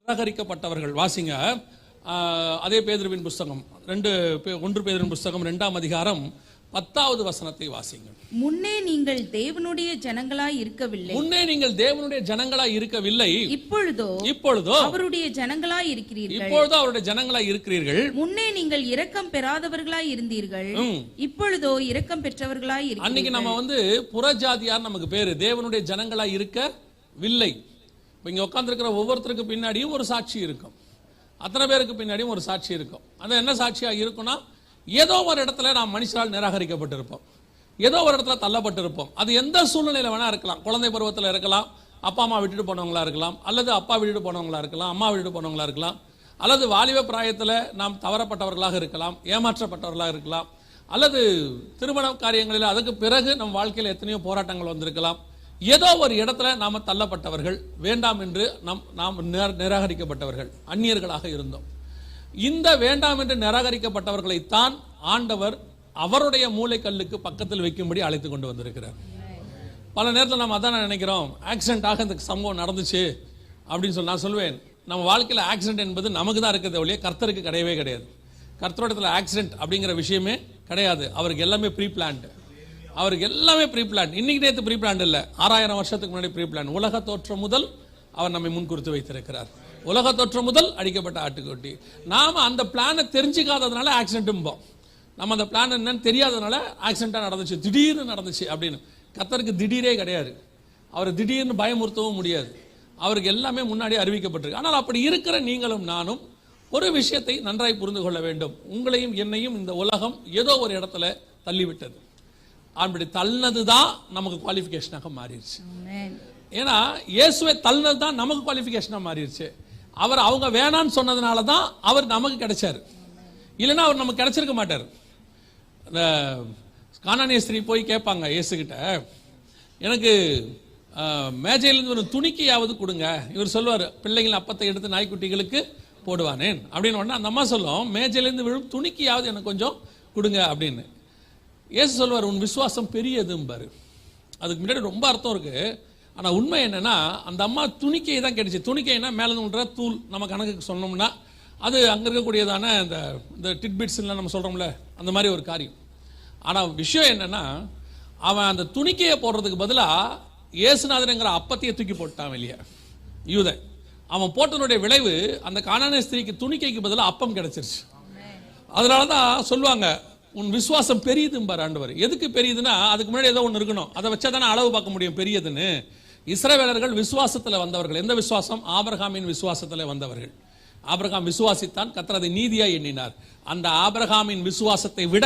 நிராகரிக்கப்பட்டவர்கள் வாசிங்க. அதே பேதுருவின் புஸ்தகம் 1 பேதுருவின் புஸ்தகம் 2ஆம் அதிகாரம் 10வது வசனத்தை வாசிங்க. முன்னே நீங்கள் தேவனுடைய ஜனங்களாய் இருக்கவில்லை, முன்னே நீங்கள் தேவனுடைய ஜனங்களாய் இருக்கவில்லை, இப்பொழுதோ அவருடைய ஜனங்களாய் இருக்கிறீர்கள். இப்பொழுதோ அவருடைய ஜனங்களாய் இருக்கிறீர்கள். முன்னே நீங்கள் இரக்கம் பெறாதவர்களாய் இருந்தீர்கள், இப்பொழுதோ இரக்கம் பெற்றவர்களாய் இருக்கிறீர்கள். அன்னைக்கு நம்ம புறஜாதியார் நமக்கு பேரு, தேவனுடைய ஜனங்களாய் இருக்கவில்லை. இங்க உட்கார்ந்து இருக்கிற ஒவ்வொருத்தருக்கு பின்னாடியும் ஒரு சாட்சி இருக்கும், அத்தனை பேருக்கு பின்னாடியும் ஒரு சாட்சி இருக்கும். அது என்ன சாட்சியா இருக்கும்னா, ஏதோ ஒரு இடத்துல நாம் மனுஷரால் நிராகரிக்கப்பட்டிருப்போம், ஏதோ ஒரு இடத்துல தள்ளப்பட்டிருப்போம். அது எந்த சூழ்நிலையில வேணா இருக்கலாம். குழந்தை பருவத்தில் இருக்கலாம், அப்பா அம்மா விட்டுட்டு போனவங்களா இருக்கலாம், அல்லது அப்பா விட்டுட்டு போனவங்களா இருக்கலாம், அம்மா விட்டுட்டு போனவங்களா இருக்கலாம், அல்லது வாலிப பிராயத்தில் நாம் தவறப்பட்டவர்களாக இருக்கலாம், ஏமாற்றப்பட்டவர்களாக இருக்கலாம், அல்லது திருமண காரியங்களில் அதுக்கு பிறகு நம் வாழ்க்கையில் எத்தனையோ போராட்டங்கள் வந்திருக்கலாம். ஏதோ ஒரு இடத்துல நாம தள்ளப்பட்டவர்கள், வேண்டாம் என்று நாம் நிராகரிக்கப்பட்டவர்கள், அந்நியர்களாக இருந்தோம். இந்த வேண்டாம் என்று நிராகரிக்கப்பட்டவர்களைத்தான் ஆண்டவர் அவருடைய மூளைக்கல்லுக்கு பக்கத்தில் வைக்கும்படி அழைத்து கொண்டு வந்திருக்கிறார். பல நேரத்தில் நம்ம அதான் நினைக்கிறோம், ஆக்சிடென்டாக இந்த சம்பவம் நடந்துச்சு அப்படின்னு சொல்லி நான் சொல்வேன். நம்ம வாழ்க்கையில் ஆக்சிடென்ட் என்பது நமக்கு தான் இருக்கிறது ஒழிய கர்த்தருக்கு கிடையவே கிடையாது. கர்த்தரோடத்தில் ஆக்சிடென்ட் அப்படிங்கிற விஷயமே கிடையாது. அவருக்கு எல்லாமே ப்ரீ பிளான்டு, அவருக்கு எல்லாமே ப்ரீ பிளான். இன்னைக்கு நேற்று ப்ரீ பிளான் இல்லை, 6000 வருஷத்துக்கு முன்னாடி ப்ரீ பிளான். உலக தோற்றம் முதல் அவர் நம்மை முன்குறித்து வைத்திருக்கிறார். உலக தோற்றம் முதல் அடிக்கப்பட்ட ஆட்டுக்குட்டி. நாம அந்த பிளானை தெரிஞ்சுக்காததுனால ஆக்சிடென்ட், நம்ம அந்த பிளான் என்னன்னு தெரியாததுனால ஆக்சிடென்டா நடந்துச்சு, திடீர்னு நடந்துச்சு அப்படின்னு. கர்த்தருக்கு திடீரே கிடையாது, அவர் திடீர்னு பயமுறுத்தவும் முடியாது. அவருக்கு எல்லாமே முன்னாடி அறிவிக்கப்பட்டிருக்கு. ஆனால் அப்படி இருக்கிற நீங்களும் நானும் ஒரு விஷயத்தை நன்றாய் புரிந்து கொள்ள வேண்டும். உங்களையும் என்னையும் இந்த உலகம் ஏதோ ஒரு இடத்துல தள்ளிவிட்டது. அப்படி தள்ளினதுதான் நமக்கு குவாலிஃபிகேஷனாக மாறிடுச்சு. ஏன்னா இயேசுவை தள்ளினது தான் நமக்கு குவாலிஃபிகேஷனாக மாறிடுச்சு. அவங்க வேணான்னு சொன்னதுனால தான் அவர் நமக்கு கிடைச்சாரு, இல்லைன்னா அவர் நமக்கு கிடைச்சிருக்க மாட்டார். இந்த கானானிய ஸ்திரீ போய் கேட்பாங்க இயேசுகிட்ட, எனக்கு மேஜையிலிருந்து ஒரு துணிக்கையாவது கொடுங்க. இவர் சொல்லுவார், பிள்ளைகள் அப்பத்தை எடுத்து நாய்க்குட்டிகளுக்கு போடுவானேன் அப்படின்னு. உடனே அந்த அம்மா சொல்லும், மேஜையிலிருந்து விழும் துணிக்கையாவது எனக்கு கொஞ்சம் கொடுங்க அப்படின்னு. இயேசு சொல்வார், உன் விசுவாசம் பெரியதும்பாரு. அதுக்கு முன்னாடி ரொம்ப அர்த்தம் இருக்கு. ஆனால் உண்மை என்னன்னா, அந்த அம்மா துணிக்கையை தான் கிடைச்சி. துணிக்கைனா மேலே விடுற தூள், நம்ம கணக்குக்கு சொன்னோம்னா அது அங்கே இருக்கக்கூடியதான இந்த டிட்பிட்ஸ்லாம் நம்ம சொல்கிறோம்ல, அந்த மாதிரி ஒரு காரியம். ஆனால் விஷயம் என்னன்னா, அவன் அந்த துணிக்கையை போடுறதுக்கு பதிலாக இயேசுநாதனுங்கிற அப்பத்தையை தூக்கி போட்டான் வெளியே. யூதன் அவன் போட்டனுடைய விளைவு, அந்த கானானிய ஸ்திரீக்கு துணிக்கைக்கு பதிலாக அப்பம் கிடைச்சிருச்சு. அதனால தான் சொல்லுவாங்க, உன் விசுவாசம் பெரியதும்பார் ஆண்டவர். எதுக்கு பெரியதுன்னா, அதுக்கு முன்னாடி ஏதோ ஒன்று இருக்கணும், அதை வச்சா தானே அளவு பார்க்க முடியும் பெரியதுன்னு. இஸ்ரவேலர்கள் விசுவாசத்தில் வந்தவர்கள். எந்த விசுவாசம்? ஆபிரகாமின் விசுவாசத்தில் வந்தவர்கள். ஆபிரகாம் விசுவாசித்தான், கர்த்தர் அதை நீதியாய் எண்ணினார். அந்த ஆபிரகாமின் விசுவாசத்தை விட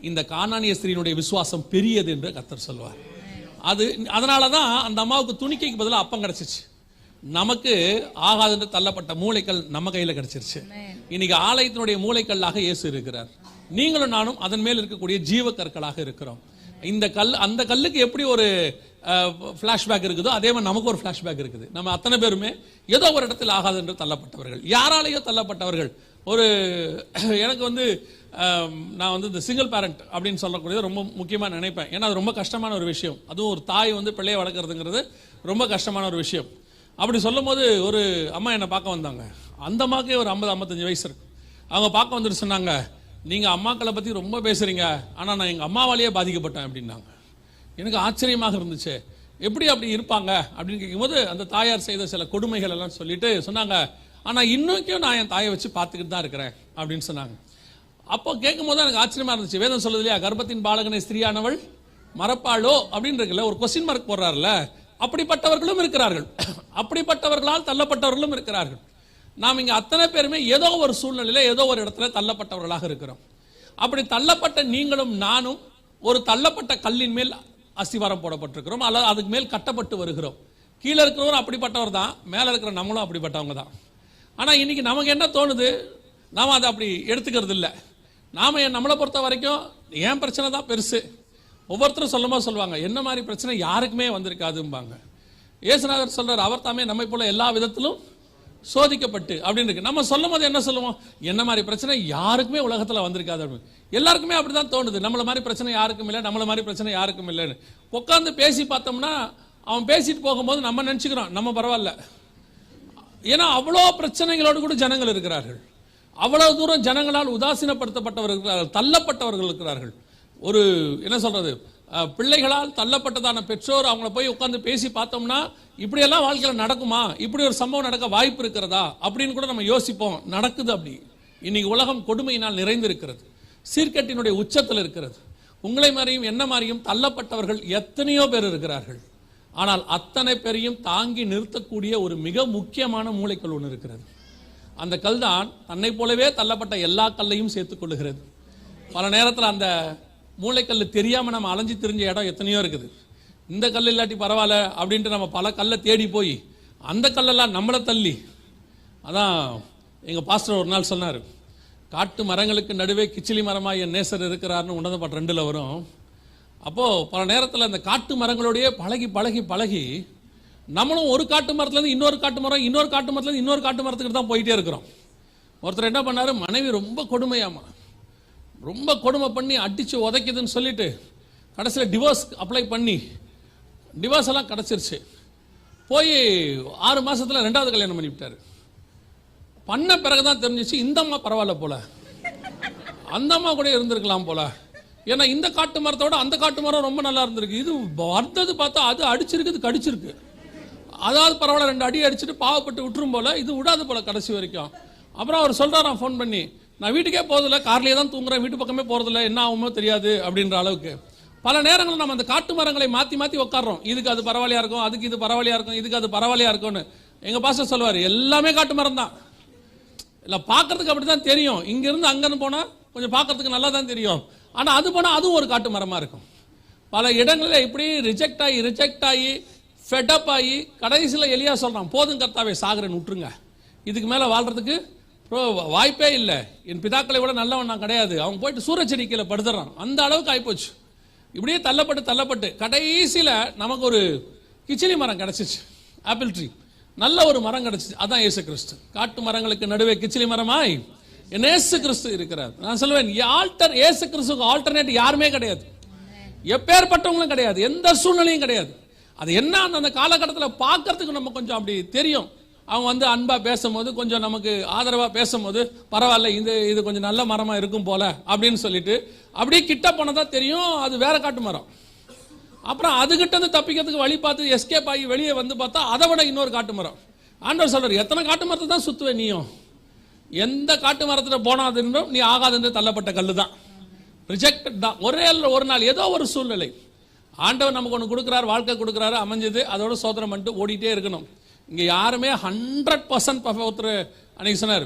இந்த கானானிய ஸ்திரீனுடைய விசுவாசம் பெரியது என்று கர்த்தர் சொல்வார். அதனாலதான் அந்த அம்மாவுக்கு துணிக்கைக்கு பதிலாக அப்பம் கிடைச்சிச்சு. நமக்கு ஆகாது என்று தள்ளப்பட்ட மூளைக்கல் நம்ம கையில கிடைச்சிருச்சு. இன்னைக்கு ஆலயத்தினுடைய மூளைக்கல்லாக இயேசு இருக்கிறார். நீங்களும் நானும் அதன் மேல் இருக்கக்கூடிய ஜீவ கற்களாக இருக்கிறோம். இந்த கல், அந்த கல்லுக்கு எப்படி ஒரு பிளாஷ்பேக் இருக்குதோ அதே மாதிரி நமக்கு ஒரு பிளாஷ்பேக் இருக்குது. நம்ம அத்தனை பேருமே ஏதோ ஒரு இடத்தில் ஆகாது என்று தள்ளப்பட்டவர்கள், யாராலேயோ தள்ளப்பட்டவர்கள். எனக்கு நான் இந்த சிங்கிள் பேரண்ட் அப்படின்னு சொல்லக்கூடியது ரொம்ப முக்கியமாக நினைப்பேன். ஏன்னா அது ரொம்ப கஷ்டமான ஒரு விஷயம். அதுவும் ஒரு தாய் பிள்ளையை வளர்க்குறதுங்கிறது ரொம்ப கஷ்டமான ஒரு விஷயம். அப்படி சொல்லும் போது ஒரு அம்மா என்னை பார்க்க வந்தாங்க. அந்த அம்மாக்கே ஒரு 50-55 வயசு இருக்கு. அவங்க பார்க்க வந்துட்டு சொன்னாங்க, நீங்கள் அம்மாக்களை பற்றி ரொம்ப பேசுகிறீங்க, ஆனால் நான் எங்கள் அம்மாவாலேயே பாதிக்கப்பட்டேன் அப்படின்னாங்க. எனக்கு ஆச்சரியமாக இருந்துச்சு, எப்படி அப்படி இருப்பாங்க அப்படின்னு கேட்கும்போது, அந்த தாயார் செய்த சில கொடுமைகள் எல்லாம் சொல்லிட்டு சொன்னாங்க, ஆனால் இன்னும் நான் என் தாயை வச்சு பார்த்துக்கிட்டு தான் இருக்கிறேன் அப்படின்னு சொன்னாங்க. அப்போ கேட்கும் போது எனக்கு ஆச்சரியமாக இருந்துச்சு. வேதம் சொல்லுது இல்லையா, கர்ப்பத்தின் பாலகனை ஸ்திரீயானவள் மறப்பாளோ அப்படின்னு இருக்குல்ல, ஒரு கொஸ்டின் மார்க் போடுறாருல. அப்படிப்பட்டவர்களும் இருக்கிறார்கள், அப்படிப்பட்டவர்களால் தள்ளப்பட்டவர்களும் இருக்கிறார்கள். நாம் இங்க அத்தனை பேருமே ஏதோ ஒரு சூழ்நிலையில ஏதோ ஒரு இடத்துல தள்ளப்பட்டவர்களாக இருக்கிறோம். அப்படி தள்ளப்பட்ட நீங்களும் நானும் ஒரு தள்ளப்பட்ட கல்லின் மேல் அஸ்திவாரம் போடப்பட்டிருக்கிறோம், அல்லது அதுக்கு மேல் கட்டப்பட்டு வருகிறோம். கீழே இருக்கிறவரும் அப்படிப்பட்டவர் தான், மேலே இருக்கிற நம்மளும் அப்படிப்பட்டவங்க தான். ஆனா இன்னைக்கு நமக்கு என்ன தோணுது, நாம அதை அப்படி எடுத்துக்கிறது இல்லை. நாம நம்மளை பொறுத்த வரைக்கும் ஏன் பிரச்சனை தான் பெருசு. ஒவ்வொருத்தரும் சொல்லுவாங்க, என்ன மாதிரி பிரச்சனை யாருக்குமே வந்திருக்காதும்பாங்க. இயேசுநாதர் சொல்றார், அவர் தாமே நம்மை போல எல்லா விதத்திலும் சோதிக்கப்பட்டு அப்படின்னு இருக்கு. நம்ம சொல்லும் போது என்ன சொல்லுவோம், என்ன மாதிரி பிரச்சனை யாருக்குமே உலகத்துல வந்திருக்காது. எல்லாருக்குமே அப்படிதான் தோணுது, நம்மள மாதிரி பிரச்சனை யாருக்கும் இல்லை, நம்மள மாதிரி பிரச்சனை யாருக்கும் இல்லைன்னு. உட்காந்து பேசி பார்த்தோம்னா அவன் பேசிட்டு போகும்போது நம்ம நினைச்சுக்கிறோம் நம்ம பரவாயில்ல, ஏன்னா அவ்வளோ பிரச்சனைகளோடு கூட ஜனங்கள் இருக்கிறார்கள். அவ்வளவு தூரம் ஜனங்களால் உதாசீனப்படுத்தப்பட்டவர்கள் இருக்கிறார்கள், தள்ளப்பட்டவர்கள் இருக்கிறார்கள். ஒரு என்ன சொல்றது, பிள்ளைகளால் தள்ளப்பட்டதான பெற்றோர் அவங்கள போய் உட்கார்ந்து பேசி பார்த்தோம்னா இப்படியெல்லாம் வாழ்க்கையில் நடக்குமா, இப்படி ஒரு சம்பவம் நடக்க வாய்ப்பு இருக்கிறதா அப்படின்னு கூட நம்ம யோசிப்போம். நடக்குது. அப்படி இன்னைக்கு உலகம் கொடுமையினால் நிறைந்திருக்கிறது, சீர்கேட்டினுடைய உச்சத்தில் இருக்கிறது. உங்களை மாதிரியும் என்ன மாதிரியும் தள்ளப்பட்டவர்கள் எத்தனையோ பேர் இருக்கிறார்கள். ஆனால் அத்தனை பேரையும் தாங்கி நிறுத்தக்கூடிய ஒரு மிக முக்கியமான மூளைக்கல் ஒன்று இருக்கிறது. அந்த கல் தான் தன்னை போலவே தள்ளப்பட்ட எல்லா கல்லையும் சேர்த்துக் கொள்ளுகிறது. பல நேரத்தில் அந்த மூளைக்கல் தெரியாம நம்ம அலைஞ்சு திரிஞ்ச இடம் எத்தனையோ இருக்குது. இந்த கல் இல்லாட்டி பரவாயில்ல அப்படின்ட்டு நம்ம பல கல்லை தேடி போய் அந்த கல்லெல்லாம் நம்மளை தள்ளி. அதான் எங்க பாஸ்டர் ஒரு நாள் சொன்னார், காட்டு மரங்களுக்கு நடுவே கிச்சிலி மரமாய் என் நேசர் இருக்கிறார்னு உணர்ந்த பாட்டு 2ல் வரும். அப்போ பல நேரத்தில் அந்த காட்டு மரங்களோடய பழகி பழகி பழகி நம்மளும் ஒரு காட்டு மரத்துலேருந்து இன்னொரு காட்டு மரம், இன்னொரு காட்டு மரத்துலேருந்து இன்னொரு காட்டு மரத்துக்கு தான் போயிட்டே இருக்கிறோம். ஒருத்தர் என்ன பண்ணாரு, மனைவி ரொம்ப கொடுமையாமா, ரொம்ப கொடுமை பண்ணி அடிச்சு உதைக்குதுன்னு சொல்லிட்டு கடைசியில் டிவோர்ஸ் அப்ளை பண்ணி டிவோர்ஸ் எல்லாம் கிடச்சிருச்சு. போய் 6 மாசத்துல 2வது கல்யாணம் பண்ணிவிட்டாரு. பண்ண பிறகுதான் தெரிஞ்சிச்சு இந்த அம்மா பரவாயில்ல போல, அந்த அம்மா கூட இருந்திருக்கலாம் போல. ஏன்னா இந்த காட்டு மரத்தோட அந்த காட்டு மரம் ரொம்ப நல்லா இருந்திருக்கு. இது வந்தது பார்த்தா அது அடிச்சிருக்கு, கடிச்சிருக்கு. அதாவது பரவாயில்ல 2 அடி அடிச்சுட்டு பாவப்பட்டு விட்டுரும் போல, இது விடாது போல கடைசி வரைக்கும். அப்புறம் அவர் சொல்றாராம் ஃபோன் பண்ணி, நான் வீட்டுக்கே போறதில்ல, கார்லயே தான் தூங்குறேன், வீட்டு பக்கமே போறதில்ல, என்ன ஆகுமோ தெரியாது அப்படின்ற அளவுக்கு. பல நேரங்களில் நம்ம அந்த காட்டு மரங்களை மாத்தி மாத்தி உட்கார்றோம். இதுக்கு அது பரவாயில்லையா இருக்கும், அதுக்கு இது பரவாயில்லையா இருக்கும், இதுக்கு அது பரவாயில்லையா இருக்கும்னு. எங்க பாஸ்டர் சொல்லுவார், எல்லாமே காட்டு மரம் தான். இல்லை பார்க்கறதுக்கு அப்படிதான் தெரியும், இங்கிருந்து அங்கன்னு போனா கொஞ்சம் பார்க்கறதுக்கு நல்லா தான் தெரியும். ஆனா அது போனா அதுவும் ஒரு காட்டு மரமா இருக்கும். பல இடங்களில் இப்படி ரிஜெக்ட் ஆகி ஃபெட்டப் ஆகி கடைசியில் எலியா சொல்றான், போதும் கர்த்தாவே சாகுறேன்னு விட்டுருங்க, இதுக்கு மேல வாழ்றதுக்கு வாய்ப்பே இல்லை, என் பிதாக்களை விட நல்லவன் நான் கிடையாது. அவங்க போயிட்டு சூரச்செடி கீழே படுத்துறான். அந்த அளவுக்கு ஆயிப்போச்சு. இப்படியே தள்ளப்பட்டு கடைசியில நமக்கு ஒரு கிச்சிலி மரம் கிடைச்சிச்சு, ஆப்பிள் ட்ரீ, நல்ல ஒரு மரம் கிடைச்சிச்சு. அதான் இயேசு கிறிஸ்து. காட்டு மரங்களுக்கு நடுவே கிச்சிலி மரமாய் இயேசு கிறிஸ்து இருக்கிறார். நான் சொல்லுவேன், இயேசு கிறிஸ்துக்கு ஆல்டர்னேட் யாருமே கிடையாது, எப்பேற்பட்டவங்களும் கிடையாது, எந்த சூழ்நிலையும் கிடையாது. அது என்ன அந்த காலகட்டத்தில் பார்க்கறதுக்கு நம்ம கொஞ்சம் அப்படி தெரியும். அவங்க வந்து அன்பா பேசும்போது, கொஞ்சம் நமக்கு ஆதரவா பேசும்போது பரவாயில்ல, இது கொஞ்சம் நல்ல மரமா இருக்கும் போல அப்படின்னு சொல்லிட்டு அப்படியே கிட்ட போனதா தெரியும் அது வேற காட்டு மரம். அப்புறம் அதுகிட்ட இருந்து தப்பிக்கிறதுக்கு வழி பார்த்து எஸ்கேப் ஆகி வெளியே வந்து பார்த்தா அதை விட இன்னொரு காட்டு மரம். ஆண்டவர் சொல்றாரு, எத்தனை காட்டு மரத்தை தான் சுத்துவேன் நீயும், எந்த காட்டு மரத்தில் போனாதுன்றும் நீ ஆகாது தள்ளப்பட்ட கல்லு தான், ரிஜெக்டட் தான். ஒரு நாள் ஏதோ ஒரு சூழ்நிலை ஆண்டவர் நமக்கு ஒன்று கொடுக்குறாரு, வாழ்க்கை கொடுக்குறாரு, அமைஞ்சது, அதோட சோதனை பண்ணிட்டு ஓடிட்டே இருக்கணும். இங்கே யாருமே 100% ஒருத்தர் அன்னைக்கு சொன்னார்,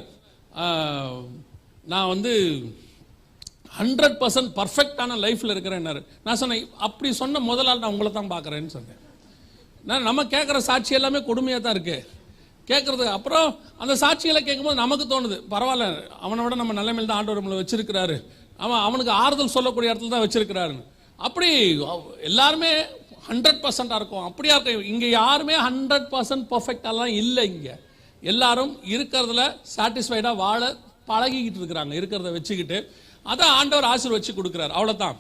நான் வந்து 100% பர்ஃபெக்டான லைஃப்ல இருக்கிறேன். நான் சொன்னேன், அப்படி சொன்ன முதல் நாள் நான் உங்களை தான் பார்க்குறேன்னு சொன்னேன். நம்ம கேட்குற சாட்சி எல்லாமே கொடுமையாக தான் இருக்கு கேட்கறது. அப்புறம் அந்த சாட்சிகளை கேட்கும்போது நமக்கு தோணுது, பரவாயில்ல, அவனை விட நம்ம நிலைமையில் தான் ஆண்டவர் நம்மளை வச்சிருக்கிறாரு, அவனுக்கு ஆறுதல் சொல்லக்கூடிய இடத்துல தான் வச்சிருக்கிறாருன்னு. அப்படி எல்லாருமே 100% இருக்கும், அப்படியா இருக்கும். இங்க யாருமே 100% பர்ஃபெக்டாலாம் இல்லை. இங்க எல்லாரும் இருக்கிறதுல சாட்டிஸ்ஃபைடா வாழ பழகிக்கிட்டு இருக்கிறாங்க, இருக்கிறத வச்சுக்கிட்டு. அதான் ஆண்டவர் ஆசீர்வதிச்சு கொடுக்குறாரு, அவ்வளவுதான்.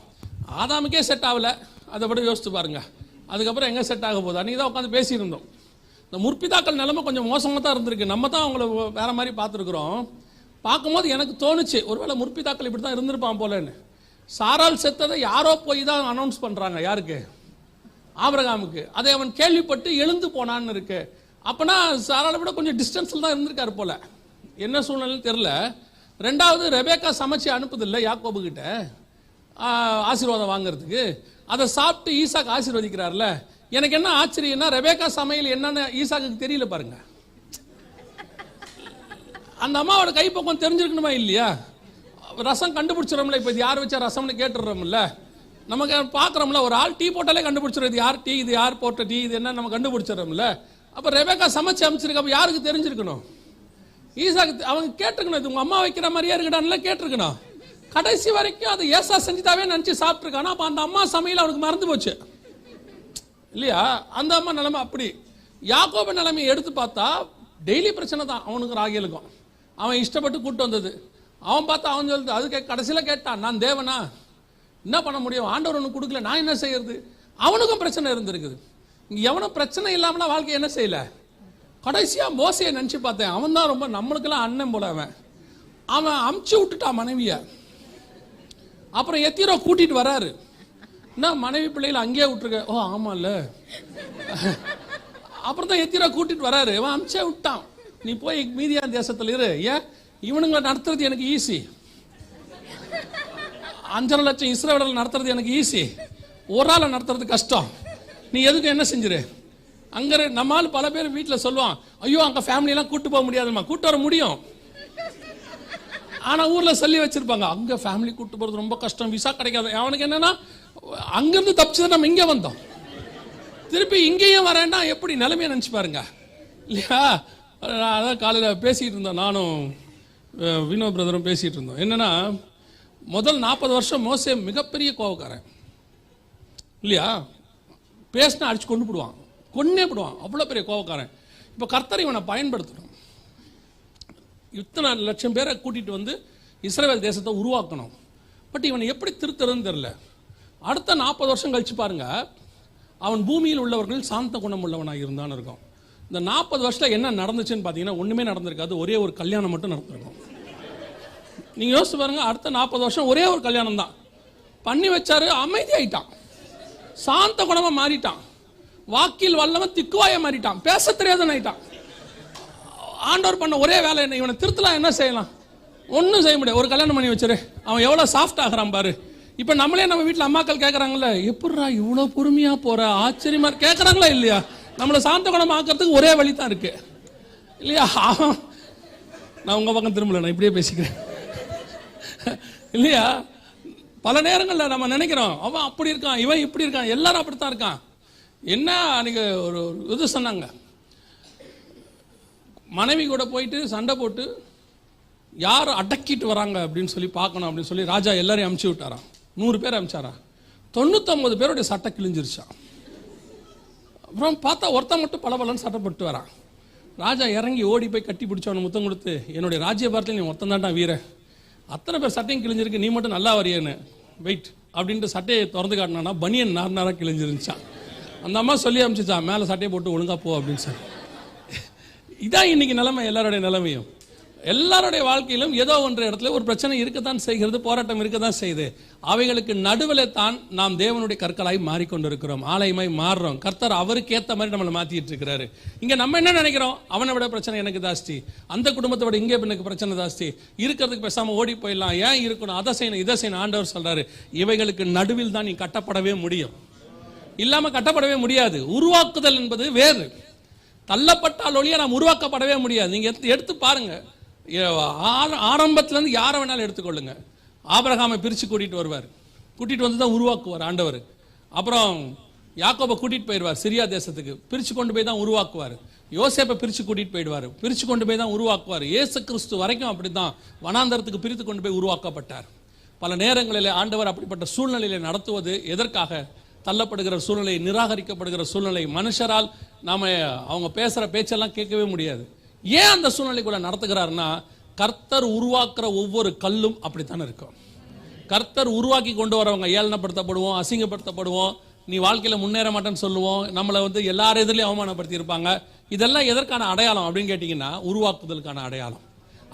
ஆதாமுக்கே செட் ஆகல, அதை விட யோசிச்சு பாருங்க, அதுக்கப்புறம் எங்க செட் ஆக போகுது. அன்னைக்கு தான் உட்காந்து பேசியிருந்தோம், இந்த முற்பிதாக்கள் நிலைமை கொஞ்சம் மோசமாக தான் இருந்திருக்கு. நம்ம தான் அவங்கள வேற மாதிரி பார்த்துருக்குறோம். பார்க்கும்போது எனக்கு தோணுச்சு, ஒருவேளை முற்பிதாக்கள் இப்படி தான் இருந்திருப்பான் போலன்னு. சாரால் செத்ததை யாரோ போய் தான் அனௌன்ஸ் பண்றாங்க, யாருக்கு? ஆபிரகாமுக்கு. அதை அவன் கேள்விப்பட்டு எழுந்து போனான்னு இருக்கு. அப்பனா சாராலை விட கொஞ்சம் டிஸ்டன்ஸ்ல தான் இருந்திருக்காரு போல, என்ன சூழ்நிலை தெரியல. 2வது ரெபேக்கா சமைச்சு அனுப்புதில்லை யாக்கோபு கிட்ட ஆசீர்வாதம் வாங்குறதுக்கு, அதை சாப்பிட்டு ஈசாக்கு ஆசீர்வதிக்கிறார்ல. எனக்கு என்ன ஆச்சரியம்னா, ரெபேக்கா சமையல் என்னன்னு ஈசாக்கு தெரியல பாருங்க. அந்த அம்மாவோட கைப்பக்கம் தெரிஞ்சிருக்கணுமா இல்லையா? ரசம் கண்டுபிடிச்சிடறோம்ல, இப்போ இது யார் வச்சா ரசம்னு கேட்டுடுறோம்ல. நமக்கு பார்க்குறோம்ல, ஒரு ஆள் டீ போட்டாலே கண்டுபிடிச்சிடும், இது யார் டீ, இது யார் போட்ட டீ, இது என்ன நம்ம கண்டுபிடிச்சிடறோம்ல. அப்போ ரெபேக்கா சமைச்சு அமைச்சிருக்க, அப்போ யாருக்கு தெரிஞ்சிருக்கணும்? ஈசாக்கு. அவங்க கேட்டிருக்கணும், இது உங்க அம்மா வைக்கிற மாதிரியா இருக்கடான்ல கேட்டிருக்கணும். கடைசி வரைக்கும் அது ஏசா செஞ்சுதாவே நினச்சி சாப்பிட்ருக்கானா. அப்போ அந்த அம்மா சமையல் அவனுக்கு மறந்து போச்சு இல்லையா? அந்த அம்மா நிலைமை அப்படி. யாக்கோபு நிலைமையை எடுத்து பார்த்தா டெய்லி பிரச்சனை தான் அவனுக்கு ராகேலுக்கும். அவன் இஷ்டப்பட்டு கூட்டு வந்தது. அவன் பார்த்தா அவன் சொல்லுது, அது கடைசியில் கேட்டான், நான் தேவனா, என்ன பண்ண முடியும், ஆண்டவர் ஒன்று கொடுக்கல, நான் என்ன செய்யறது? அவனுக்கும் பிரச்சனை இருந்திருக்குது. இங்கே எவனும் பிரச்சனை இல்லாமலாம் வாழ்க்கை என்ன செய்யல கடைசியா மோசையை நினைச்சு பார்த்தேன், அவன் தான் ரொம்ப நம்மளுக்கெல்லாம் அண்ணன் போல. அவன் அமுச்சு விட்டுட்டான் மனைவிய. அப்புறம் எத்திரோ கூட்டிட்டு வராரு. என்ன மனைவி பிள்ளைகளை அங்கேயே விட்டுருக்க? ஓ ஆமா இல்ல. அப்புறம் தான் எத்திரோ கூட்டிட்டு வராரு. அவன் அமுச்சே விட்டான், நீ போய் மீதியான் தேசத்துல இரு. ஏன் இவனுங்களை நடத்துறது எனக்கு ஈஸி, 5.5 லட்சம் இஸ்ரவேலர்கள் நடத்துறது எனக்கு ஈஸி, ஒரு ஆளை நடத்துறது கஷ்டம். நீ எதுக்கு என்ன செஞ்சிரு அங்க. நம்மால் பல பேர் வீட்டில் சொல்லுவான், ஐயோ அங்க ஃபேமிலி எல்லாம் கூட்டு போக முடியாதுமா. கூட்டு வர முடியும், ஆனா ஊர்ல சொல்லி வச்சிருப்பாங்க அங்க ஃபேமிலி கூட்டு போறது ரொம்ப கஷ்டம், விசா கிடைக்காது. அவனுக்கு என்னன்னா அங்கிருந்து தப்பிச்சது நம்ம இங்க வந்தோம், திருப்பி இங்கேயும் வரேன்னா எப்படி நிலைமையை நினைச்சு பாருங்க இல்லையா. அதான் காலையில் பேசிட்டு இருந்தோம், நானும் வினோ பிரதரும் பேசிட்டு இருந்தோம். என்னன்னா முதல் 40 வருஷம் மோசே மிகப்பெரிய கோவக்காரன் இல்லையா. பேசினா அடிச்சு கொண்டு போடுவான், கொன்னே போடுவான், அவ்வளோ பெரிய கோவக்காரன். இப்போ கர்த்தர் இவனை பயன்படுத்தணும், இத்தனை லட்சம் பேரை கூட்டிட்டு வந்து இஸ்ரவேல் தேசத்தை உருவாக்கணும். பட் இவனை எப்படி திருத்தறதுன்னு தெரியல. அடுத்த 40 வருஷம் கழிச்சு பாருங்க, அவன் பூமியில் உள்ளவர்கள் சாந்த குணம் உள்ளவனாக இருந்தான்னு இருக்கும். இந்த 40 வருஷத்துல என்ன நடந்துச்சுன்னு பார்த்தீங்கன்னா ஒண்ணுமே நடந்திருக்காது, ஒரே ஒரு கல்யாணம் மட்டும் நடந்திருக்கும். நீங்க யோசிச்சு பாருங்க, அடுத்த 40 வருஷம் ஒரே ஒரு கல்யாணம் தான் பண்ணி வச்சாரு. அமைதி ஆயிட்டான், சாந்த குணமா மாறிட்டான், வாக்கில் வல்லவன் திக்குவாய மாறிட்டான், பேச தெரியாதவன் ஆயிட்டான். ஆண்டவர் பண்ண ஒரே வேலை என்ன, இவனை திருத்தலாம் என்ன செய்யலாம்? ஒன்றும் செய்ய முடியாது. ஒரு கல்யாணம் பண்ணி வச்சிரு, அவன் எவ்வளவு சாஃப்ட் ஆகிறான் பாரு. இப்ப நம்மளே நம்ம வீட்டில் அம்மாக்கள் கேட்கறாங்கல்ல, எப்படிரா இவ்வளவு பொறுமையா போற, ஆச்சரியமா கேட்கறாங்களா இல்லையா? நம்மளை சாந்த குணம் ஆக்கிறதுக்கு ஒரே வழி தான் இருக்கு இல்லையா. நான் உங்க பக்கம் திரும்பல, நான் இப்படியே பேசிக்கிறேன் இல்லையா. பல நேரங்களில் நம்ம நினைக்கிறோம் அவன் அப்படி இருக்கான், இவன் இப்படி இருக்கான், எல்லாரும் அப்படித்தான் இருக்கான். என்ன அன்னைக்கு ஒரு இது சொன்னாங்க, மனைவி கூட போயிட்டு சண்டை போட்டு யார் அடக்கிட்டு வராங்க அப்படின்னு சொல்லி பார்க்கணும் அப்படின்னு சொல்லி ராஜா எல்லாரையும் அமுச்சு விட்டாராம். 100 பேர் அமிச்சாரா, 99 பேருடைய சட்டை கிழிஞ்சிருச்சான். அப்புறம் பார்த்தா ஒருத்தன் மட்டும் பலபலன்னு சட்டை போட்டு வரான். ராஜா இறங்கி ஓடி போய் கட்டி பிடிச்சவனை முத்தம் கொடுத்து, என்னுடைய ராஜ்யபாரத்தில் நீ ஒருத்தன் தான்டா வீர, அத்தனை பேர் சட்டையும் கிழிஞ்சிருக்கு, நீ மட்டும் நல்லா வரையன்னு வெயிட் அப்படின்ட்டு சட்டையை திறந்து காட்டினானா பனியன் நார்னாராக கிழிஞ்சிருந்துச்சான். அந்த அம்மா சொல்லி அமிச்சிச்சான், மேலே சட்டையை போட்டு ஒழுங்கா போ அப்படின்னு சொல்லி. இதான் இன்னைக்கு நிலைமை, எல்லாருடைய நிலைமையும். எல்லாருடைய வாழ்க்கையிலும் ஏதோ ஒன்ற இடத்துல ஒரு பிரச்சனை இருக்கத்தான் செய்கிறது, போராட்டம் இருக்கத்தான் செய்யுது. அவைகளுக்கு நடுவில் தான் நாம் தேவனுடைய கற்களாய் மாறிக்கொண்டிருக்கிறோம், ஆலயமாய் மாறுறோம். கர்த்தர் அவருக்கு ஏற்ற மாதிரி நம்மளை மாத்திட்டு இருக்கிறாரு. இங்க நம்ம என்ன நினைக்கிறோம், அவனை விட பிரச்சனை எனக்கு ஜாஸ்தி, அந்த குடும்பத்தை விட இங்கே எனக்கு பிரச்சனை ஜாஸ்தி, இருக்கிறதுக்கு பேசாம ஓடி போயிடலாம், ஏன் இருக்கணும், அதை செய்யணும் இதை செய்யணும். ஆண்டவர் சொல்றாரு, இவைகளுக்கு நடுவில் தான் நீ கட்டப்படவே முடியும், இல்லாம கட்டப்படவே முடியாது. உருவாக்குதல் என்பது வேறு, தள்ளப்பட்டால் ஒழிய நாம் உருவாக்கப்படவே முடியாது. நீங்க எடுத்து பாருங்க, ஆரம்பத்துல இருந்து யாரை வேணாலும் எடுத்துக்கொள்ளுங்க. ஆபிரகாமை பிரிச்சு கூட்டிட்டு வருவார், கூட்டிட்டு வந்து தான் உருவாக்குவார் ஆண்டவர். அப்புறம் யாக்கோபை கூட்டிட்டு போயிடுவார் சிரியா தேசத்துக்கு, பிரிச்சு கொண்டு போய் தான் உருவாக்குவார். யோசேப்பை பிரிச்சு கூட்டிட்டு போயிடுவார், பிரிச்சு கொண்டு போய் தான் உருவாக்குவார். இயேசு கிறிஸ்து வரைக்கும் அப்படித்தான் வனாந்தரத்துக்கு பிரித்து கொண்டு போய் உருவாக்கப்பட்டார். பல நேரங்களில் ஆண்டவர் அப்படிப்பட்ட சூழ்நிலையில நடத்துவது எதற்காக? தள்ளப்படுகிற சூழ்நிலை, நிராகரிக்கப்படுகிற சூழ்நிலை, மனுஷரால் நாம அவங்க பேசுற பேச்செல்லாம் கேட்கவே முடியாது. ஏன் அந்த சூழ்நிலைக்குள்ள நடத்துகிறாருன்னா, கர்த்தர் உருவாக்குற ஒவ்வொரு கல்லும் அப்படித்தானே இருக்கும். கர்த்தர் உருவாக்கி கொண்டு வரவங்க ஏளனப்படுத்தப்படுவோம், அசிங்கப்படுத்தப்படுவோம், நீ வாழ்க்கையில முன்னேற மாட்டேன்னு சொல்லுவோம், நம்மளை வந்து எல்லாரும் எதிரிலையும் அவமானப்படுத்தி இருப்பாங்க. இதெல்லாம் எதற்கான அடையாளம் அப்படின்னு கேட்டீங்கன்னா, உருவாக்குதலுக்கான அடையாளம்.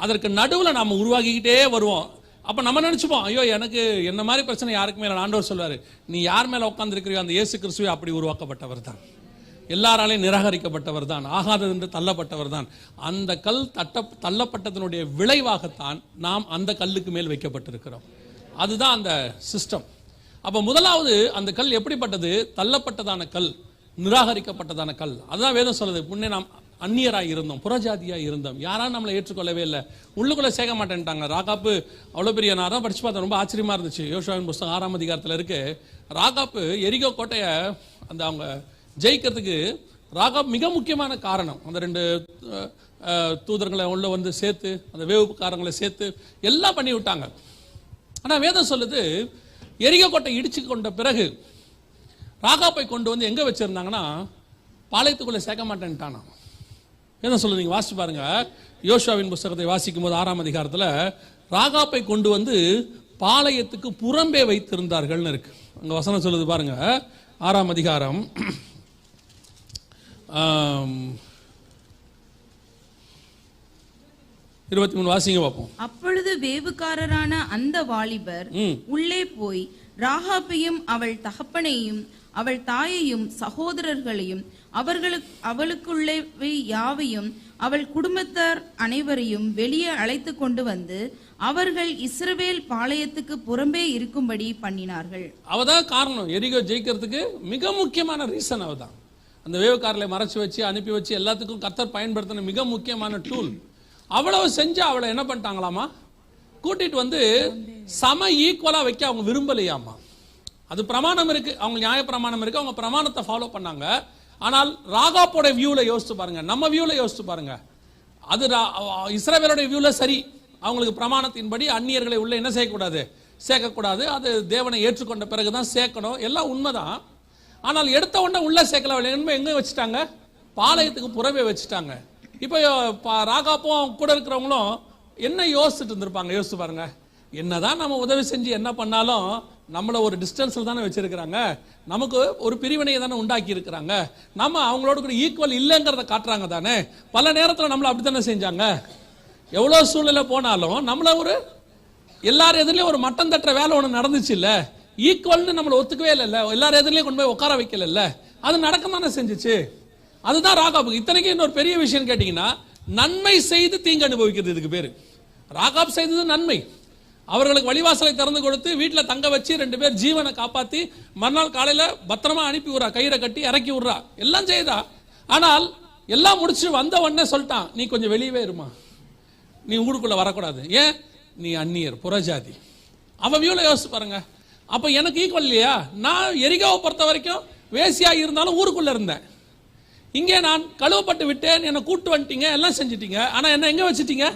அதற்கு நடுவில் நாம உருவாக்கிக்கிட்டே வருவோம். அப்ப நம்ம நினைச்சுப்போம், ஐயோ எனக்கு என்ன மாதிரி பிரச்சனை யாருக்குமே இல்லை. ஆண்டவர் சொல்வாரு, நீ யார் மேல உட்கார்ந்து இருக்கிறியோ அந்த இயேசு கிறிஸ்துவே அப்படி உருவாக்கப்பட்டவர் தான், எல்லாராலையும் நிராகரிக்கப்பட்டவர் தான், ஆகாதது என்று தள்ளப்பட்டவர் தான். அந்த கல் தள்ளப்பட்டதனுடைய விளைவாகத்தான் நாம் அந்த கல்லுக்கு மேல் வைக்கப்பட்டிருக்கிறோம். அதுதான் அந்த சிஸ்டம். அப்ப முதலாவது அந்த கல் எப்படிப்பட்டது? தள்ளப்பட்டதான கல், நிராகரிக்கப்பட்டதான கல். அதுதான் வேதம் சொல்லுது, முன்னே நாம் அந்நியராய் இருந்தோம், புறஜாதியா இருந்தோம், யாராலும் நம்மளை ஏற்றுக்கொள்ளவே இல்லை, உள்ளுக்குள்ள சேர்க்க மாட்டேன்ட்டாங்க. ராகாப்பு அவ்வளவு பெரிய, நான் தான் படிச்சு பார்த்தேன், ரொம்ப ஆச்சரியமா இருந்துச்சு. யோசுவாவின் புஸ்தகம் 6ஆம் அதிகாரத்தில் இருக்கு. ராகாப்பு எரிகோ கோட்டையை அந்த அவங்க ஜெயிக்கிறதுக்கு ராகாப் மிக முக்கியமான காரணம். அந்த 2 தூதர்களை உள்ள வந்து சேர்த்து, அந்த வேவுக்காரங்களை சேர்த்து எல்லாம் பண்ணி விட்டாங்க. ஆனா வேதம் சொல்லுது, எரிகோ கோட்டை இடிச்சு கொண்ட பிறகு ராகாப்பை கொண்டு வந்து எங்க வச்சிருந்தாங்கன்னா, பாளையத்துக்குள்ள சேர்க்க மாட்டேன்ட்டானா. வேதம் சொல்லுது, நீங்க வாசிச்சு பாருங்க, யோசுவாவின் புஸ்தகத்தை வாசிக்கும் போது 6ஆம் அதிகாரத்தில் ராகாப்பை கொண்டு வந்து பாளையத்துக்கு புறம்பே வைத்திருந்தார்கள்னு இருக்கு. அங்க வசனம் சொல்லுது பாருங்க, 6ஆம் அதிகாரம் 23 வாசிங்க பார்ப்போம். அப்பொழுது வேவுக்காரரான அந்த வாலிபர் உள்ளே போய் ராகாபையும் அவள் தகப்பனையும் அவள் தாயையும் சகோதரர்களையும் அவளுக்குள்ளவை யாவையும் அவள் குடும்பத்தார் அனைவரையும் வெளியே அழைத்து கொண்டு வந்து அவர்கள் இஸ்ரவேல் பாளையத்துக்கு புறம்பே இருக்கும்படி பண்ணினார்கள். அவதான் காரணம். எரிகோ ஜெயிக்கிறதுக்கு மிக முக்கியமான ரீசன் அவதான். அந்த வேவுக்காரலை மறைச்சு வச்சு அனுப்பி வச்சு எல்லாத்துக்கும் கர்த்தர் பயன்படுத்தின மிக முக்கியமான டூல். அவ்வளவு செஞ்சு அவளை என்ன பண்ணிட்டாங்களாமா, கூட்டிட்டு வந்து சம ஈக்குவலா வைக்க அவங்க விரும்பலையாமா. அது பிரமாணம் இருக்கு, அவங்க நியாய பிரமாணம் இருக்கு, அவங்க பிரமாணத்தை ஃபாலோ பண்ணாங்க. ஆனால் ராகாப்போட வியூல யோசிச்சு பாருங்க, நம்ம வியூல யோசிச்சு பாருங்க. அது இஸ்ரவேலோட வியூல சரி, அவங்களுக்கு பிரமாணத்தின்படி அந்நியர்களை உள்ள என்ன செய்யக்கூடாது, சேர்க்கக்கூடாது. அது தேவனை ஏற்றுக்கொண்ட பிறகுதான் சேர்க்கணும், எல்லாம் உண்மைதான். ஆனால் எடுத்த உடனே உள்ள சேர்க்கல, எங்க வச்சுட்டாங்க, பாளையத்துக்கு புறவே வச்சுட்டாங்க. இப்போ ராகாப்பும் கூட இருக்கிறவங்களும் என்ன யோசிச்சுட்டு இருந்திருப்பாங்க, யோசிச்சு பாருங்க. என்னதான் நம்ம உதவி செஞ்சு என்ன பண்ணாலும் நம்மள ஒரு டிஸ்டன்ஸ்ல தானே வச்சிருக்கிறாங்க, நமக்கு ஒரு பிரிவினையை தானே உண்டாக்கி இருக்கிறாங்க, நம்ம அவங்களோட கூட ஈக்குவல் இல்லைங்கிறத காட்டுறாங்க தானே. பல நேரத்தில் நம்மள அப்படித்தானே செஞ்சாங்க. எவ்வளவு சூழ்நிலை போனாலும் நம்மள ஒரு எல்லாரும் எதிரிலையும் ஒரு மட்டம் தட்டுற வேலை ஒன்று நடந்துச்சு இல்ல, ஈக்குவல்னு நம்மளை ஒத்துக்கவே இல்லை, எல்லாரும் எதிரிலையும் கொண்டு போய் உட்கார வைக்கல, அது நடக்க தானே செஞ்சிச்சு. அதுதான் ராகாபுக்கு. இத்தனைக்கும் இன்னொரு பெரிய விஷயம் கேட்டீங்கன்னா, நன்மை செய்து தீங்கு அனுபவிக்கிறது இதுக்கு பேரு. ராகாப் செய்தது நன்மை. அவர்களுக்கு வழிவாசலை திறந்து கொடுத்து வீட்டில் தங்க வச்சு 2 பேர் ஜீவனை காப்பாத்தி மறுநாள் காலையில பத்திரமா அனுப்பி விடுறா, கயிறை கட்டி இறக்கி விடுறா, எல்லாம் செய்தா. ஆனால் எல்லாம் முடிச்சு வந்த உடனே சொல்லிட்டான், நீ கொஞ்சம் வெளியவே இருமா, நீ ஊருக்குள்ள வரக்கூடாது. ஏன், நீ அந்நியர், புறஜாதி. அவ வியூல யோசிச்சு பாருங்க. அப்ப எனக்கு ஈக்குவல் இல்லையா? நான் எரிகாவை பொறுத்த வரைக்கும் வேசியா இருந்தாலும் ஊருக்குள்ள இருந்தேன். இங்கே நான் கழுவப்பட்டு விட்டேன், என்னை கூட்டு வந்துட்டீங்க, எல்லாம் செஞ்சிட்டீங்க. ஆனா என்ன எங்க வச்சுட்டீங்க,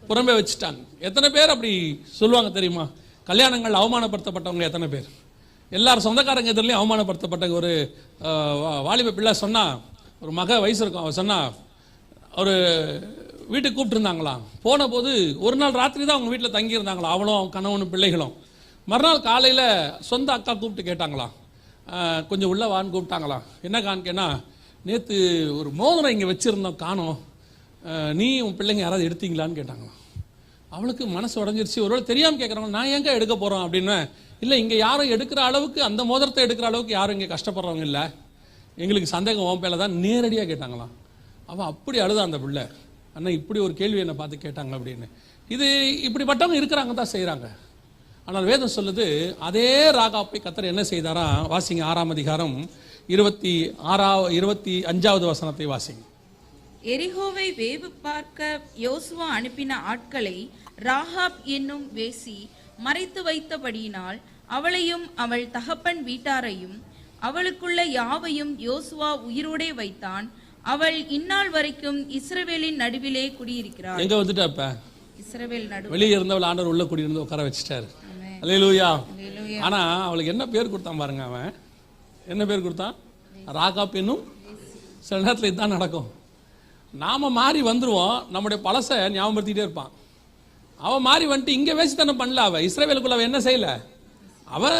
புறம்பே வச்சுட்டாங்க. எத்தனை பேர் அப்படி சொல்லுவாங்க தெரியுமா? கல்யாணங்கள் அவமானப்படுத்தப்பட்டவங்க எத்தனை பேர், எல்லாரும் சொந்தக்காரங்க எதிரிலையும் அவமானப்படுத்தப்பட்ட ஒரு வாலிப பிள்ளை சொன்னா, ஒரு மக வயசு இருக்கும், அவ சொன்னா, ஒரு வீட்டுக்கு கூப்பிட்டு இருந்தாங்களாம். போன போது ஒரு நாள் ராத்திரி தான் அவங்க வீட்டில் தங்கி இருந்தாங்களாம், அவளும் கணவனும் பிள்ளைகளும். மறுநாள் காலையில் சொந்த அக்கா கூப்பிட்டு கேட்டாங்களாம், கொஞ்சம் உள்ள வான்னு கூப்பிட்டாங்களாம். என்ன காணிக்கேன்னா, நேற்று ஒரு மோதிரம் இங்கே வச்சிருந்தோம், காணோம், நீ உன் பிள்ளைங்க யாராவது எடுத்தீங்களான்னு கேட்டாங்களாம். அவளுக்கு மனசு உடஞ்சிருச்சு. ஒருவேளை தெரியாமல் கேட்குறவங்க, நான் எங்கே எடுக்க போகிறோம் அப்படின்னு. இல்லை, இங்கே யாரும் எடுக்கிற அளவுக்கு, அந்த மோதிரத்தை எடுக்கிற அளவுக்கு யாரும் இங்கே கஷ்டப்படுறவங்க இல்லை, எங்களுக்கு சந்தேகம் உன் பேல தான், நேரடியாக கேட்டாங்களாம். அவன் அப்படி அழுதா அந்த பிள்ளை, அண்ணா இப்படி ஒரு கேள்வி என்னை பார்த்து கேட்டாங்க அப்படின்னு. இது இப்படிப்பட்டவங்க இருக்கிறாங்க தான் செய்கிறாங்க. ஆனால் வேதம் சொல்லுது, அதே ராகாப்பை கர்த்தர் என்ன செய்தாரா? வாசிங்க 6ஆம் அதிகாரம் 25வது வசனத்தை வாசிங்க. எரிகோவை வேவு பார்க்க யோசுவா அனுப்பின ஆட்களை ராகாப் என்னும் வேசி மறைத்து வைத்தபடியினால் அவளையும் அவள் தகப்பன் வீட்டாரையும் அவளுக்குள்ள யாவையும் யோசுவா உயிரோடே வைத்தான். அவள் இந்நாள் வரைக்கும் இஸ்ரவேலின் நடுவிலே குடியிருக்கிறாள். எங்க வந்துட்டா? இப்ப இஸ்ரவேல் நடுவில் வெளியே இருந்தவள் ஆண்டவர் உள்ள குடியிருந்து உட்கார வச்சுட்டாரு. அல்லேலூயா. ஆனா அவளுக்கு என்ன பேர் கொடுத்தான் பாருங்க. அவன் என்ன பேர் கொடுத்தான்? ராகாப் என்னும். சில நேரத்தில் இதுதான் நடக்கும். நாம மாறி வந்துருவோம், நம்முடைய பழச ஞாபகப்படுத்திட்டே இருப்பான். அவன் மாறி வந்துட்டு இங்க வேசித்தனம் பண்ணல. அவ இஸ்ரவேலுக்குள்ள அவ என்ன செய்யல, அவ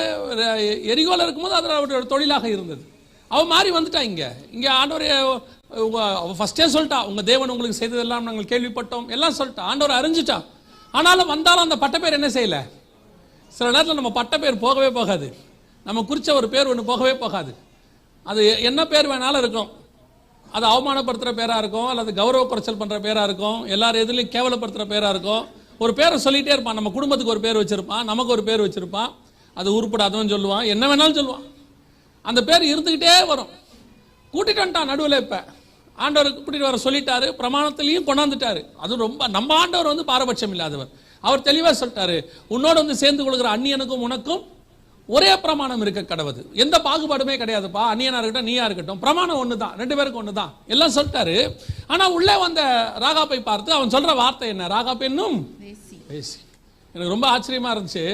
எரிகோல இருக்கும்போது அது அவருடைய தொழிலாக இருந்தது. அவ மாறி வந்துட்டா. இங்க ஆண்டவர் ஃபர்ஸ்டே சொல்லிட்டா, உங்க தேவன் உங்களுக்கு செய்ததெல்லாம் நாங்கள் கேள்விப்பட்டோம், எல்லாம் சொல்லிட்டா. ஆண்டவர் அறிஞ்சிட்டா. ஆனாலும் வந்தாலும் அந்த பட்ட பேர் என்ன செய்யல. சில நேரத்தில் நம்ம பட்ட பேர் போகவே போகாது, நம்ம குறிச்ச ஒரு பேர் ஒன்று போகவே போகாது. அது என்ன பேர் வேணாலும் இருக்கும். அது அவமானப்படுத்துற பேரா இருக்கும், அல்லது கௌரவ குறைச்சல் பண்ற பேரா இருக்கும், எல்லாரும் எதுலையும் கேவலப்படுத்துற பேரா இருக்கும். ஒரு பேரை சொல்லிட்டே இருப்பான். நம்ம குடும்பத்துக்கு ஒரு பேர் வச்சிருப்பான், நமக்கு ஒரு பேர் வச்சிருப்பான். அது உருப்படாதவன் சொல்லுவான், என்ன வேணாலும் சொல்லுவான். அந்த பேர் இருந்துகிட்டே வரும். கூட்டிட்டு வந்துட்டான் நடுவில். இப்ப ஆண்டவர் கூட்டிட்டு வர சொல்லிட்டாரு, பிரமாணத்திலையும் கொண்டாந்துட்டாரு. அது ரொம்ப நம்ம ஆண்டவர் வந்து பாரபட்சம் இல்லாதவர். அவர் தெளிவா சொல்லிட்டாரு, உன்னோட வந்து சேர்ந்து கொள்கிற அந்நியனுக்கும் உனக்கும் ஒரே பிரமாணம் இருக்க கடவுது, எந்த பாகுபாடுமே கிடையாதுப்பா. அந்நியனா இருக்கட்டும் நீயா இருக்கட்டும், பிரமாணம் ஒண்ணுதான், 2 பேருக்கு ஒண்ணுதான், எல்லாம் சொல்லிட்டாரு. ஆனா உள்ளே வந்த ராகாப்பை பார்த்து அவன் சொல்ற வார்த்தை என்ன? ராகாப் என்னும் வேசி. எனக்கு ரொம்ப ஆச்சரியமா இருந்துச்சு.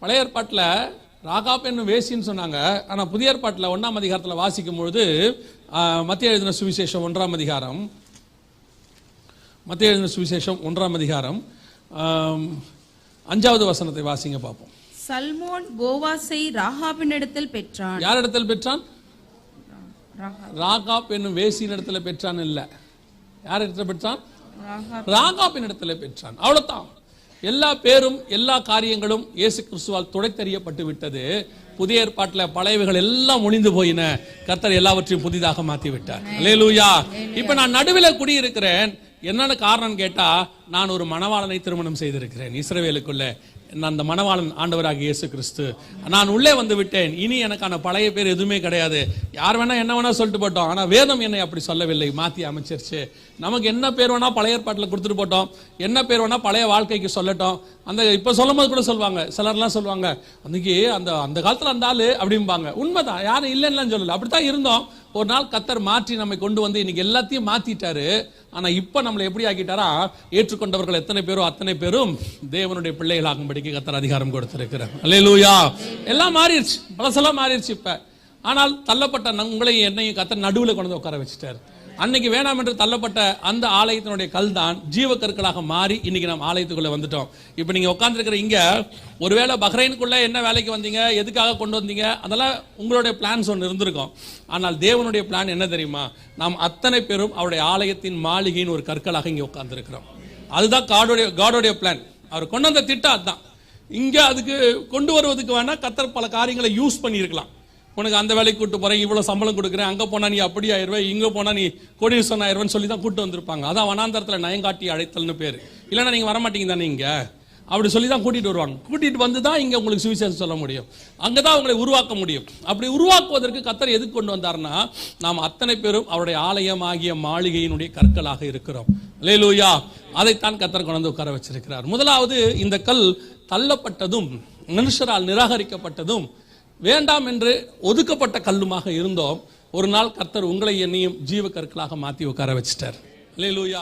பழைய ஏற்பாட்டில் ராகாப் என்னும் வேசின்னு சொன்னாங்க. ஆனா புதிய ஏற்பாட்டில் 1ஆம் அதிகாரத்தில் வாசிக்கும் பொழுது, மத்திய எழுதின சுவிசேஷம் 1ஆம் அதிகாரம், மத்திய எழுதின சுவிசேஷம் 1ஆம் அதிகாரம் 5வது வசனத்தை வாசிங்க பார்ப்போம். சல்மோன் போவாசை ராகாபினிடத்தில் பெற்றான். யார் இடத்தில் பெற்றான்? ராகாப் என்னும் வேசியின் இடத்துல பெற்றான். இல்ல, யார் இடத்துல பெற்றான்? ராகாபின் இடத்துல பெற்றான். அவ்வளவுதான். எல்லா பேரும் எல்லா காரியங்களும் இயேசு கிறிஸ்துவால் துடைத்தறியப்பட்டு விட்டது. புதிய ஏற்பாட்டில் பழையவைகள் எல்லாம் ஒளிந்து போயின, கர்த்தர் எல்லாவற்றையும் புதிதாக மாத்தி விட்டார். அல்லேலூயா. இப்ப நான் நடுவில் குடியிருக்கிறேன். என்னென்ன காரணம் கேட்டா, நான் ஒரு மணவாளனை திருமணம் செய்திருக்கிறேன் இஸ்ரவேலுக்குள்ள. நான் அந்த மணவாளன் ஆண்டவராகிய இயேசு கிறிஸ்து. நான் உள்ளே வந்து விட்டேன். இனி எனக்கான பழைய பேர் எதுவுமே கிடையாது. யார் வேணா என்ன வேணா சொல்லிட்டு போட்டோம். ஆனா வேதம் என்னை அப்படி சொல்லவில்லை, மாத்தி அமைச்சிருச்சு. நமக்கு என்ன பேர் வேணா பழைய ஏற்பாட்டில் கொடுத்துட்டு போட்டோம், என்ன பேர் வேணா பழைய வாழ்க்கைக்கு சொல்லட்டும். அந்த இப்ப சொல்லும் போது கூட சொல்லுவாங்க, சிலர்லாம் சொல்லுவாங்க, அன்னைக்கு அந்த காலத்துல அந்த ஆளு அப்படிம்பாங்க. உண்மைதான், யாரும் இல்லைன்னு சொல்லல, அப்படித்தான் இருந்தோம். ஒரு நாள் கர்த்தர் மாற்றி நம்மை கொண்டு வந்து இன்னைக்கு எல்லாத்தையும் மாத்திட்டாரு. ஆனா இப்ப நம்மளை எப்படி ஆக்கிட்டாரா, ஏற்றுக்கொண்டவர்கள் எத்தனை பேரோ அத்தனை பேரும் தேவனுடைய பிள்ளைகளாகும்படிக்கு கர்த்தர் அதிகாரம் கொடுத்திருக்கிறார். அல்லேலூயா. எல்லாம் மாறிடுச்சு, பழசெல்லாம் மாறிடுச்சு இப்ப. ஆனால் தள்ளப்பட்ட உங்களையும் என்னையும் கர்த்தர் நடுவில் கொண்டு வந்து உட்கார வச்சுட்டாரு. அன்னைக்கு வேணாம் என்று தள்ளப்பட்ட அந்த ஆலயத்தினுடைய கல் தான் ஜீவ கற்களாக மாறி இன்னைக்கு நம்ம ஆலயத்துக்குள்ள வந்துட்டோம். இப்ப நீங்க உட்கார்ந்துருக்கிற இங்க, ஒருவேளை பஹ்ரைனுக்குள்ள என்ன வேலைக்கு வந்தீங்க, எதுக்காக கொண்டு வந்தீங்க, அதெல்லாம் உங்களுடைய பிளான்ஸ் ஒன்று இருந்திருக்கும். ஆனால் தேவனுடைய பிளான் என்ன தெரியுமா? நாம் அத்தனை பேரும் அவருடைய ஆலயத்தின் மாளிகையின் ஒரு கற்களாக இங்க உட்கார்ந்துருக்கிறோம். அதுதான் காடோடைய பிளான். அவர் கொண்டு வந்த திட்டம் அதுதான். இங்க அதுக்கு கொண்டு வருவதுக்கு வேணா கர்த்தர் பல காரியங்களை யூஸ் பண்ணியிருக்கலாம். உனக்கு அந்த வேலைக்கு கூட்டு போறேன், இவ்வளவு சம்பளம் கொடுக்குறேன், அங்க போனா நீ அப்படி ஆயிருவே, இங்க போனா நீ கோடீஸ்வரன் ஆயிருவேன்னு சொல்லி தான் கூட்டு வந்திருப்பாங்க. அதான் வனாந்தரத்துல நயங்காட்டி அழைத்தல்னு பேரு. இல்லைன்னா நீங்க வரமாட்டீங்க தானே, இங்க அப்படி சொல்லி தான் கூட்டிட்டு வருவாங்க. கூட்டிட்டு வந்து தான் இங்க உங்களுக்கு சுவிசேஷம் சொல்ல முடியும், அங்கதான் உங்களை உருவாக்க முடியும். அப்படி உருவாக்குவதற்கு கர்த்தர் எதுக்கு கொண்டு வந்தார்னா, நாம் அத்தனை பேரும் அவருடைய ஆலயம் ஆகிய மாளிகையினுடைய கற்களாக இருக்கிறோம். அல்லேலூயா. அதைத்தான் கர்த்தர் கொண்டு வந்து உட்கார வச்சிருக்கிறார். முதலாவது, இந்த கல் தள்ளப்பட்டதும் மனுஷரால் நிராகரிக்கப்பட்டதும் வேண்டாம் என்று ஒதுக்கப்பட்ட கல்லுமாக இருந்தோம். ஒரு நாள் கர்த்தர் உங்களை என்னையும் ஜீவ கற்களாக மாத்தி உட்கார வச்சிட்டார். அல்லேலூயா.